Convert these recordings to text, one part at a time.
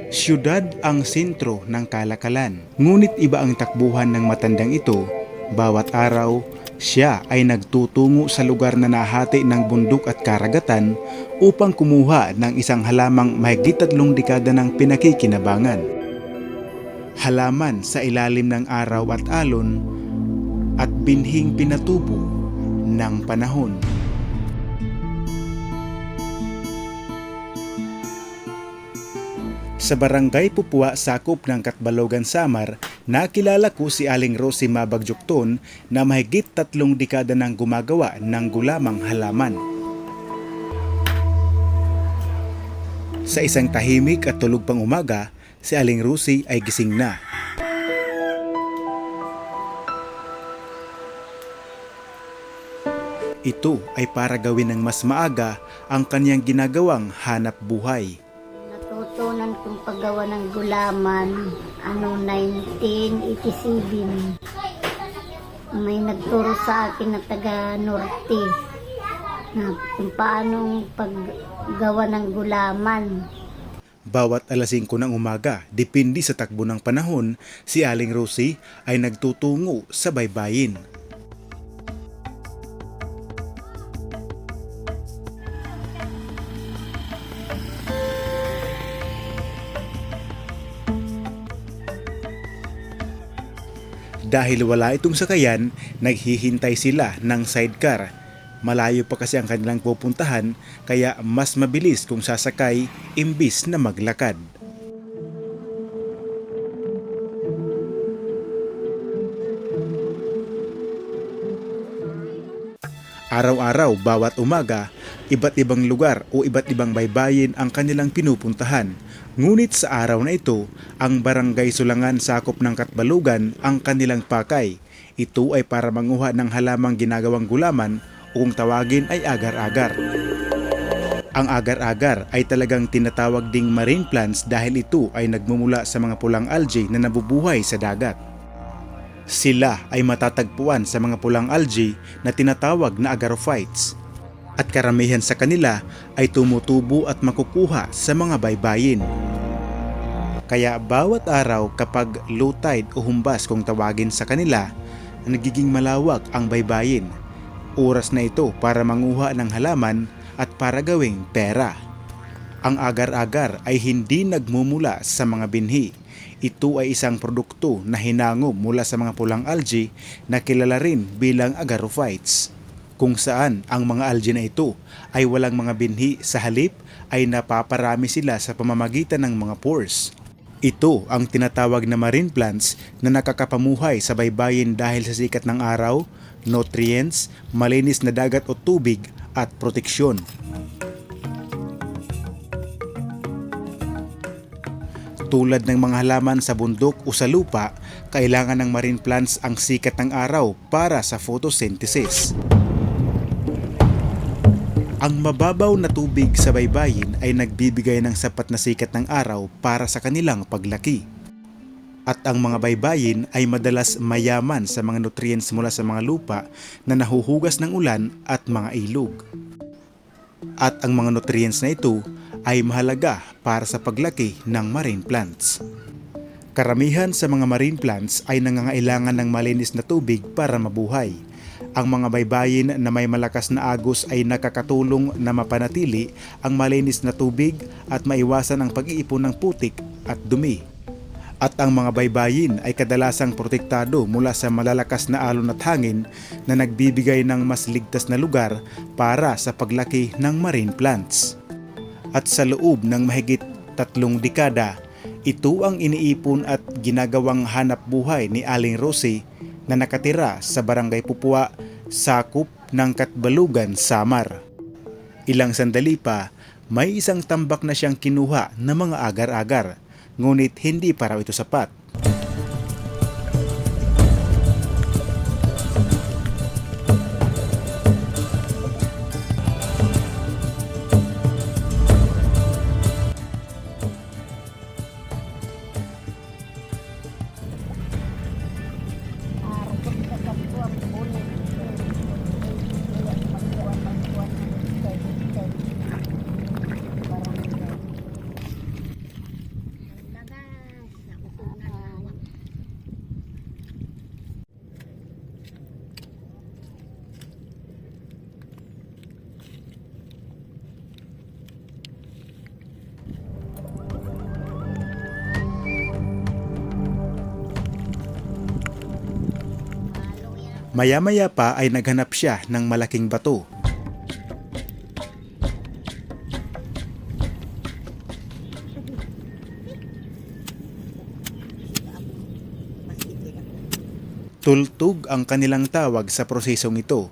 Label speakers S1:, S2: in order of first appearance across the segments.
S1: Siyudad ang sentro ng kalakalan, ngunit iba ang takbuhan ng matandang ito. Bawat araw, siya ay nagtutungo sa lugar na nahati ng bundok at karagatan upang kumuha ng isang halamang mahigit 3 dekada ng pinakikinabangan. Halaman sa ilalim ng araw at alon at binhing pinatubo ng panahon. Sa Barangay Pupua, sakop ng Katbalogan, Samar, nakilala ko si Aling Rosie Mabagjokton na mahigit 3 dekada nang gumagawa ng gulamang halaman. Sa isang tahimik at tulog pang umaga, si Aling Rosie ay gising na. Ito ay para gawin ng mas maaga ang kanyang ginagawang hanap buhay.
S2: Natutunan kong paggawa ng gulaman, 1987. May nagturo sa akin na taga Norte na kung paanong paggawa ng gulaman.
S1: Bawat alas 5 ng umaga, depende sa takbo ng panahon, si Aling Rosie ay nagtutungo sa baybayin. Dahil wala itong sakayan, naghihintay sila ng sidecar. Malayo pa kasi ang kanilang pupuntahan, kaya mas mabilis kung sasakay imbis na maglakad. Araw-araw, bawat umaga, iba't ibang lugar o iba't ibang baybayin ang kanilang pinupuntahan. Ngunit sa araw na ito, ang Barangay Sulangan, sakop ng Katbalogan, ang kanilang pakay. Ito ay para manguha ng halamang ginagawang gulaman o kung tawagin ay agar-agar. Ang agar-agar ay talagang tinatawag ding marine plants dahil ito ay nagmumula sa mga pulang algae na nabubuhay sa dagat. Sila ay matatagpuan sa mga pulang algae na tinatawag na agarophytes. At karamihan sa kanila ay tumutubo at makukuha sa mga baybayin. Kaya bawat araw kapag low tide o humbas kung tawagin sa kanila, nagiging malawak ang baybayin. Oras na ito para manguha ng halaman at para gawing pera. Ang agar-agar ay hindi nagmumula sa mga binhi. Ito ay isang produkto na hinango mula sa mga pulang algae na kilala rin bilang agarophytes, kung saan ang mga algae na ito ay walang mga binhi, sa halip ay napaparami sila sa pamamagitan ng mga pores. Ito ang tinatawag na marine plants na nakakapamuhay sa baybayin dahil sa sikat ng araw, nutrients, malinis na dagat o tubig at proteksyon. Tulad ng mga halaman sa bundok o sa lupa, kailangan ng marine plants ang sikat ng araw para sa photosynthesis. Ang mababaw na tubig sa baybayin ay nagbibigay ng sapat na sikat ng araw para sa kanilang paglaki. At ang mga baybayin ay madalas mayaman sa mga nutrients mula sa mga lupa na nahuhugas ng ulan at mga ilog. At ang mga nutrients na ito ay mahalaga para sa paglaki ng marine plants. Karamihan sa mga marine plants ay nangangailangan ng malinis na tubig para mabuhay. Ang mga baybayin na may malakas na agos ay nakakatulong na mapanatili ang malinis na tubig at maiwasan ang pag-iipon ng putik at dumi. At ang mga baybayin ay kadalasang protektado mula sa malalakas na alon at hangin na nagbibigay ng mas ligtas na lugar para sa paglaki ng marine plants. At sa loob ng mahigit 3 dekada, ito ang iniipon at ginagawang hanap buhay ni Aling Rosie na nakatira sa Barangay Pupua, sakop ng Katbalogan, Samar. Ilang sandali pa, may isang tambak na siyang kinuha ng mga agar-agar, ngunit hindi pa raw ito sapat. Maya-maya pa ay naghanap siya ng malaking bato. Tultog ang kanilang tawag sa prosesong ito.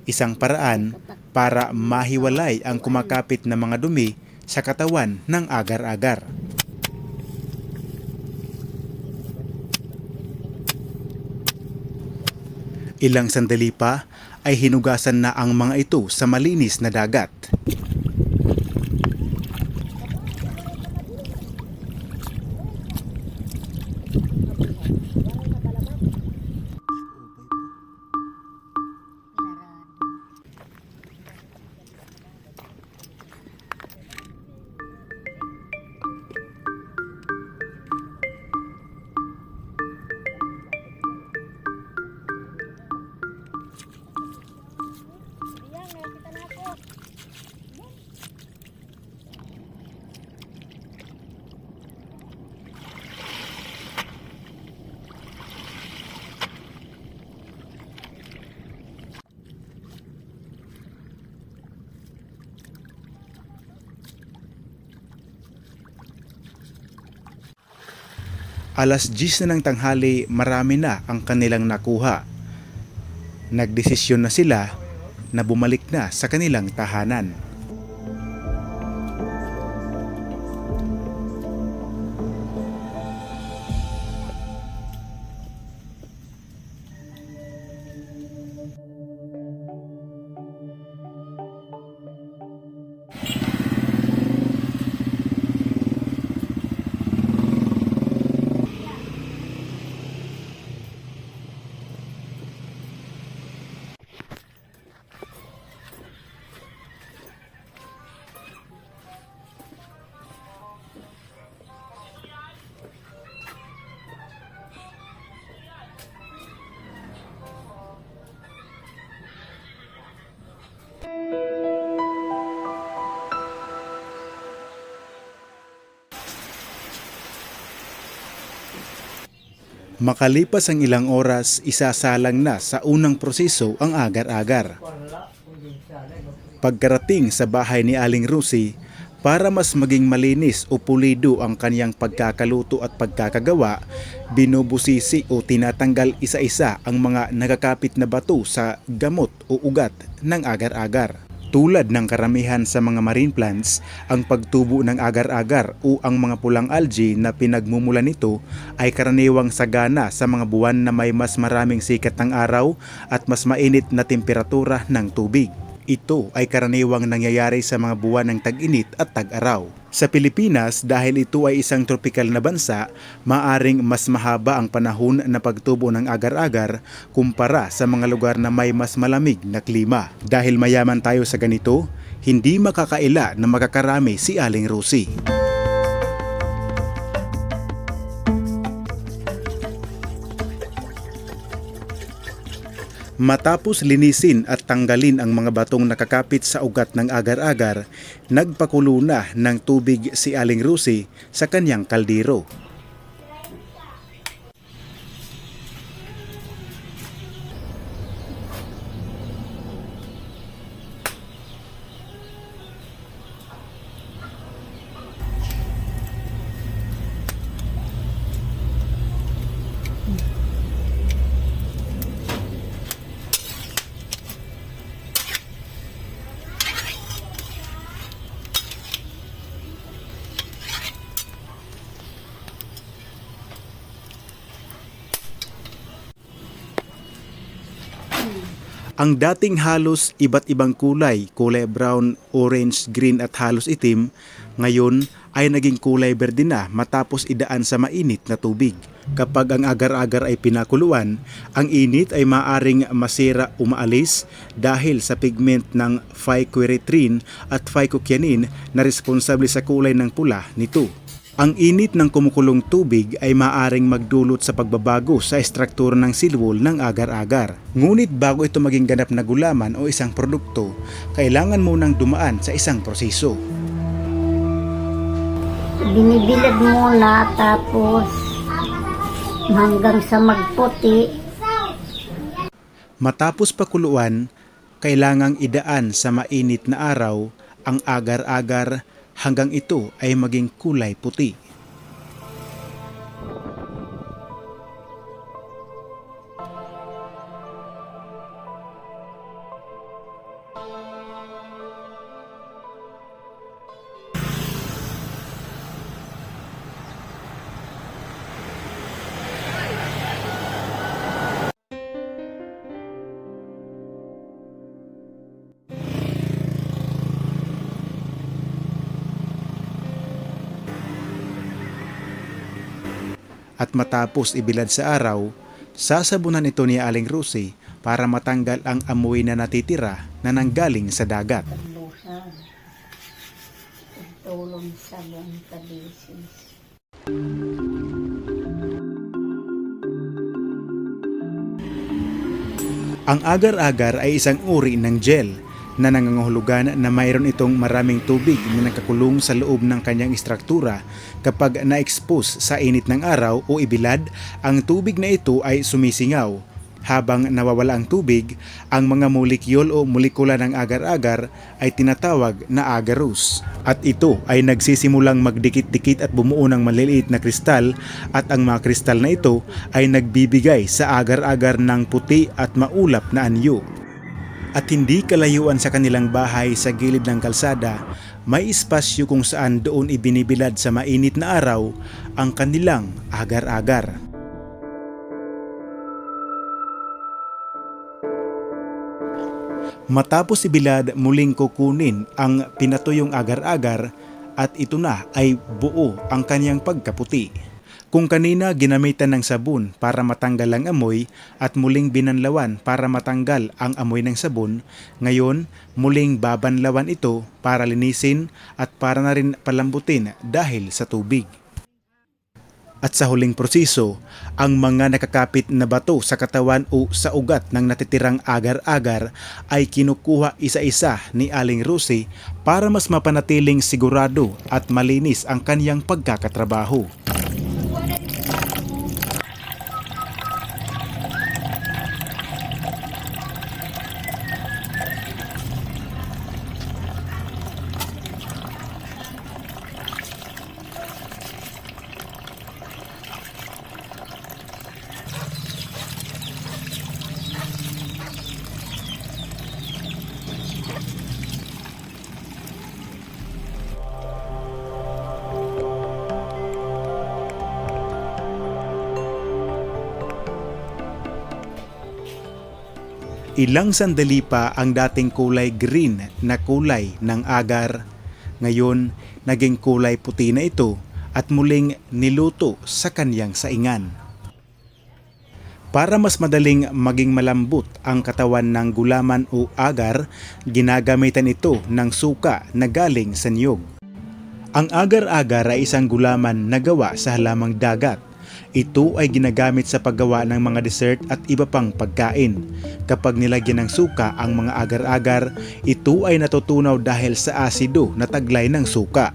S1: Isang paraan para mahiwalay ang kumakapit na mga dumi sa katawan ng agar-agar. Ilang sandali pa ay hinugasan na ang mga ito sa malinis na dagat. Alas 10 na ng tanghali, marami na ang kanilang nakuha. Nagdesisyon na sila na bumalik na sa kanilang tahanan. Makalipas ang ilang oras, isasalang na sa unang proseso ang agar-agar. Pagkarating sa bahay ni Aling Rusi, para mas maging malinis o pulido ang kanyang pagkakaluto at pagkakagawa, binubusisi o tinatanggal isa-isa ang mga nakakapit na bato sa gamot o ugat ng agar-agar. Tulad ng karamihan sa mga marine plants, ang pagtubo ng agar-agar o ang mga pulang algae na pinagmumulan nito ay karaniwang sagana sa mga buwan na may mas maraming sikat ng araw at mas mainit na temperatura ng tubig. Ito ay karaniwang nangyayari sa mga buwan ng tag-init at tag-araw. Sa Pilipinas, dahil ito ay isang tropikal na bansa, maaring mas mahaba ang panahon na pagtubo ng agar-agar kumpara sa mga lugar na may mas malamig na klima. Dahil mayaman tayo sa ganito, hindi makakaila na makakarami si Aling Rusi. Matapos linisin at tanggalin ang mga batong nakakapit sa ugat ng agar-agar, nagpakulo na ng tubig si Aling Rusi sa kanyang kaldero. Ang dating halos iba't ibang kulay brown, orange, green at halos itim, ngayon ay naging kulay berde na matapos idaan sa mainit na tubig. Kapag ang agar-agar ay pinakuluan, ang init ay maaring masira o maalis dahil sa pigment ng phycoerythrin at phycocyanin na responsable sa kulay ng pula nito. Ang init ng kumukulong tubig ay maaaring magdulot sa pagbabago sa estruktura ng silwol ng agar-agar. Ngunit bago ito maging ganap na gulaman o isang produkto, kailangan munang dumaan sa isang proseso.
S2: Binibilad muna tapos hanggang sa magputi.
S1: Matapos pakuluan, kailangang idaan sa mainit na araw ang agar-agar hanggang ito ay maging kulay puti. At matapos ibilad sa araw, sasabunan ito ni Aling Rosie para matanggal ang amoy na natitira na nanggaling sa dagat.
S2: Paglusan. Pagtulong sa buong kadisis.
S1: Ang agar-agar ay isang uri ng gel na nangangahulugan na mayroon itong maraming tubig na nakakulong sa loob ng kanyang istruktura. Kapag na-expose sa init ng araw o ibilad, ang tubig na ito ay sumisingaw. Habang nawawala ang tubig, ang mga molekul o molekula ng agar-agar ay tinatawag na agarose. At ito ay nagsisimulang magdikit-dikit at bumuo ng maliliit na kristal, at ang mga kristal na ito ay nagbibigay sa agar-agar ng puti at maulap na anyo. At hindi kalayuan sa kanilang bahay sa gilid ng kalsada, may espasyo kung saan doon ibinibilad sa mainit na araw ang kanilang agar-agar. Matapos ibilad, muling kukunin ang pinatuyong agar-agar at ito na ay buo ang kanyang pagkaputi. Kung kanina ginamitan ng sabon para matanggal ang amoy at muling binanlawan para matanggal ang amoy ng sabon, ngayon muling babanlawan ito para linisin at para na rin palambutin dahil sa tubig. At sa huling proseso, ang mga nakakapit na bato sa katawan o sa ugat ng natitirang agar-agar ay kinukuha isa-isa ni Aling Rosie para mas mapanatiling sigurado at malinis ang kanyang pagkakatrabaho. Ilang sandali pa ang dating kulay green na kulay ng agar. Ngayon, naging kulay puti na ito at muling niluto sa kanyang saingan. Para mas madaling maging malambot ang katawan ng gulaman o agar, ginagamitan ito ng suka na galing sa niyog. Ang agar-agar ay isang gulaman na gawa sa halamang dagat. Ito ay ginagamit sa paggawa ng mga dessert at iba pang pagkain. Kapag nilagyan ng suka ang mga agar-agar, ito ay natutunaw dahil sa asido na taglay ng suka.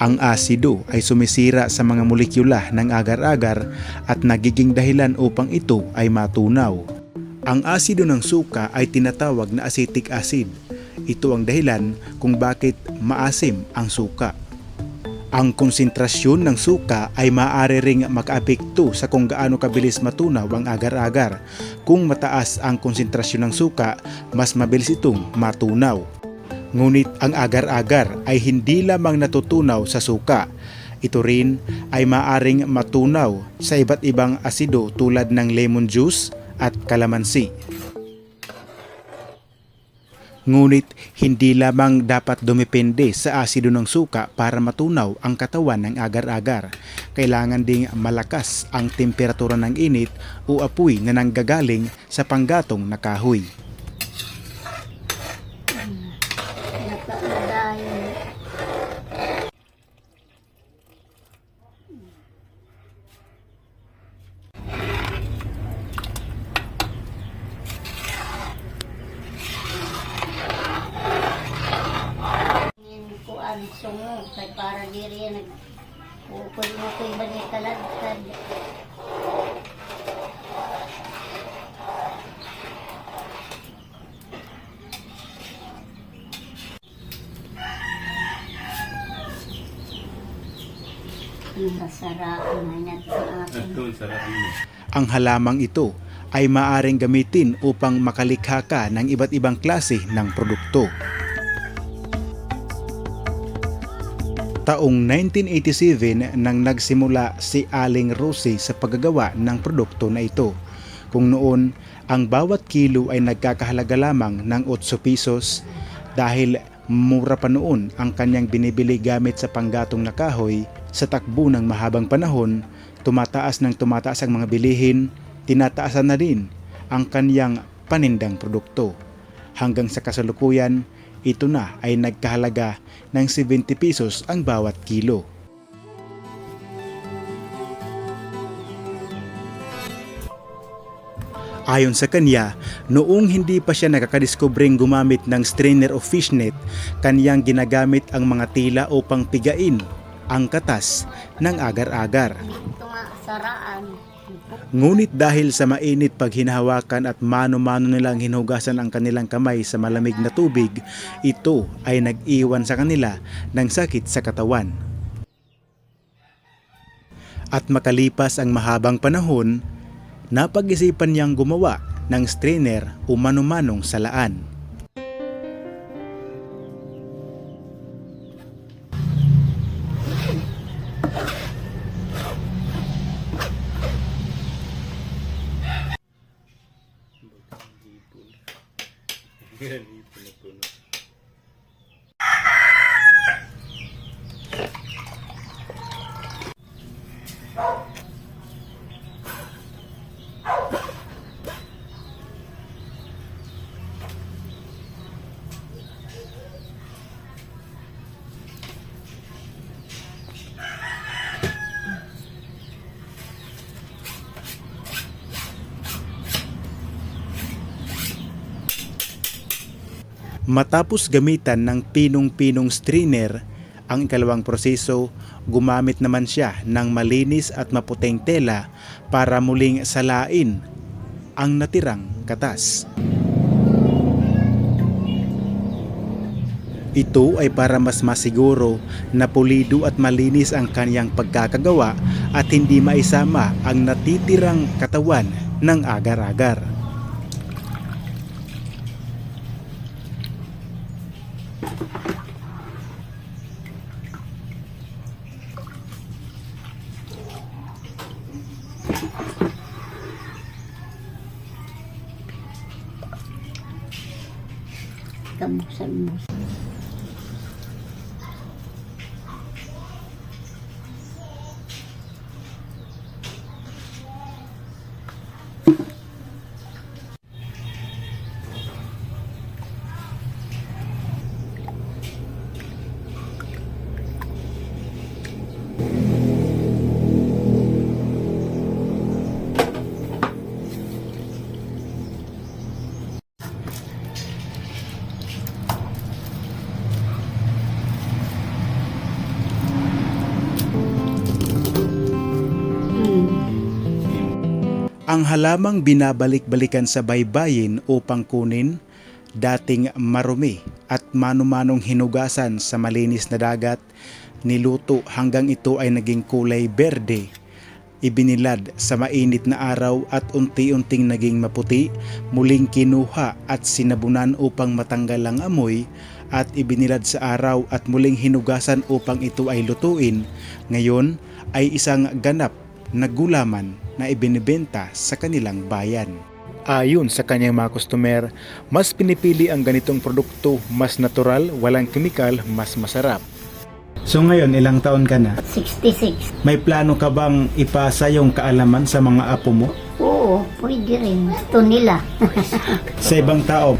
S1: Ang asido ay sumisira sa mga molekula ng agar-agar at nagiging dahilan upang ito ay matunaw. Ang asido ng suka ay tinatawag na acetic acid. Ito ang dahilan kung bakit maasim ang suka. Ang konsentrasyon ng suka ay maaari ring makaapekto sa kung gaano kabilis matunaw ang agar-agar. Kung mataas ang konsentrasyon ng suka, mas mabilis itong matunaw. Ngunit ang agar-agar ay hindi lamang natutunaw sa suka. Ito rin ay maaaring matunaw sa iba't ibang asido tulad ng lemon juice at kalamansi. Ngunit hindi lamang dapat dumepende sa asido ng suka para matunaw ang katawan ng agar-agar. Kailangan ding malakas ang temperatura ng init o apoy na nanggagaling sa panggatong na kahoy.
S2: Nakakadayon. Kuan sungo kay para diri nag ukol mo koy bani kalagkad. Nasaraan na niya sa akin.
S1: Ang halamang ito ay maaring gamitin upang makalikha ka ng iba't ibang klase ng produkto. Taong 1987 nang nagsimula si Aling Rosie sa paggagawa ng produkto na ito. Kung noon, ang bawat kilo ay nagkakahalaga lamang ng 8 pesos dahil mura pa noon ang kanyang binibili gamit sa panggatong na kahoy. Sa takbo ng mahabang panahon, tumataas ng tumataas ang mga bilihin, tinataasan na rin ang kanyang panindang produkto. Hanggang sa kasalukuyan, ito na ay nagkahalaga ng 70 pesos ang bawat kilo. Ayon sa kanya, noong hindi pa siya nakakadiskubring gumamit ng strainer o fishnet, kanyang ginagamit ang mga tila upang pigain ang katas ng agar-agar.
S2: Ito nga, saraan.
S1: Ngunit dahil sa mainit pag hinahawakan at mano-mano nilang hinugasan ang kanilang kamay sa malamig na tubig, ito ay nag-iwan sa kanila ng sakit sa katawan. At makalipas ang mahabang panahon, napag-isipan niyang gumawa ng strainer o mano-manong salaan. Matapos gamitan ng pinong-pinong strainer, ang ikalawang proseso, gumamit naman siya ng malinis at maputing tela para muling salain ang natirang katas. Ito ay para mas masiguro na pulido at malinis ang kanyang pagkakagawa at hindi maisama ang natitirang katawan ng agar-agar.
S2: Kabuksan mo.
S1: Ang halamang binabalik-balikan sa baybayin upang kunin, dating marumi at mano-manong hinugasan sa malinis na dagat, niluto hanggang ito ay naging kulay berde. Ibinilad sa mainit na araw at unti-unting naging maputi, muling kinuha at sinabunan upang matanggal ang amoy at ibinilad sa araw at muling hinugasan upang ito ay lutuin. Ngayon ay isang ganap na gulaman na ibinibenta sa kanilang bayan. Ayon sa kanyang mga customer, mas pinipili ang ganitong produkto, mas natural, walang kemikal, mas masarap. So ngayon, ilang taon ka na?
S2: 66.
S1: May plano ka bang ipasa yung kaalaman sa mga apo mo?
S2: Oo, pwede rin. Gusto nila.
S1: Sa ibang tao?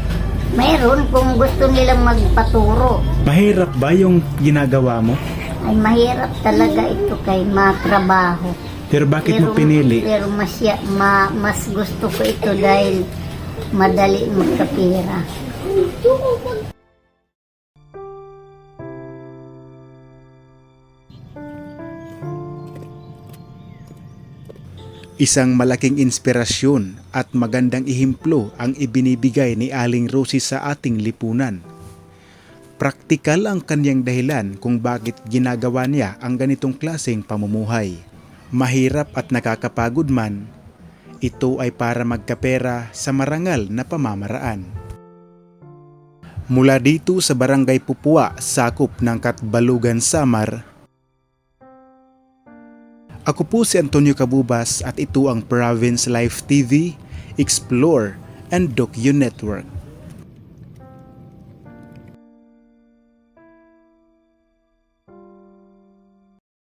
S2: Mayroon kung gusto nilang magpaturo.
S1: Mahirap ba yung ginagawa mo?
S2: Ay mahirap talaga ito kay matrabaho.
S1: Pero bakit mo pinili?
S2: Pero mas gusto ko ito dahil madali magkapira.
S1: Isang malaking inspirasyon at magandang ihimplo ang ibinibigay ni Aling Rosie sa ating lipunan. Praktikal ang kanyang dahilan kung bakit ginagawa niya ang ganitong klaseng pamumuhay. Mahirap at nakakapagod man, ito ay para magkapera sa marangal na pamamaraan. Mula dito sa Barangay Pupua, sakop ng Katbalugan, Samar, ako po si Antonio Cabubas at ito ang Province Life TV, Explore and Docu Network.